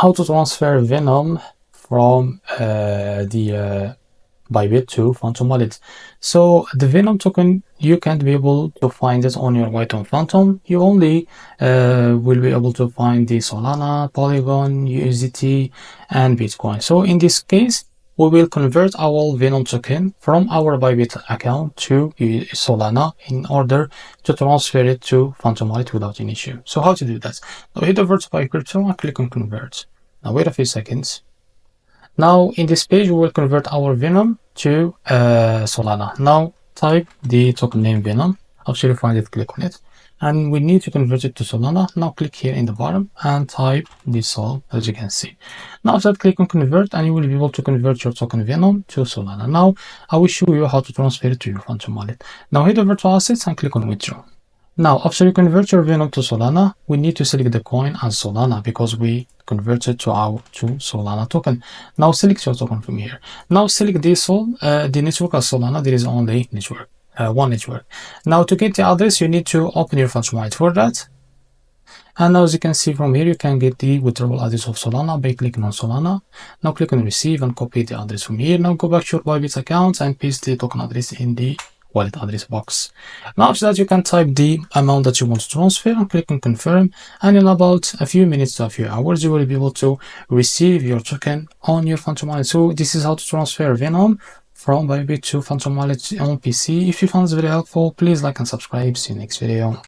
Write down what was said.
how to transfer Venom from the Bybit to Phantom Wallet. So the Venom token, you can't be able to find it on your Python Phantom. You only will be able to find the Solana, Polygon, USDT, and Bitcoin. So in this case, we will convert our Venom token from our Bybit account to Solana in order to transfer it to Phantom Wallet without any issue. So how to do that? Now head over to Bybit and click on convert. Now wait a few seconds. Now in this page, we will convert our Venom to Solana. Now type the token name Venom. After you find it, click on it. And we need to convert it to Solana. Now click here in the bottom and type the Sol, as you can see. Now after that, click on convert and you will be able to convert your token Venom to Solana. Now I will show you how to transfer it to your Phantom Wallet. Now head over to assets and click on withdraw. Now, after you convert your Venom to Solana, we need to select the coin as Solana because we converted to Solana token. Now select your token from here. Now select the network as Solana. There is only network, one network. Now to get the address, you need to open your Phantom Wallet for that. And now as you can see from here, you can get the withdrawal address of Solana by clicking on Solana. Now click on receive and copy the address from here. Now go back to your Bybit account and paste the token address in the wallet address box. Now after that, you can type the amount that you want to transfer and click on confirm, and in about a few minutes to a few hours you will be able to receive your token on your Phantom Wallet. So this is how to transfer Venom from Bybit to Phantom Wallet on PC. If you found this very helpful, please like and subscribe. See you next video.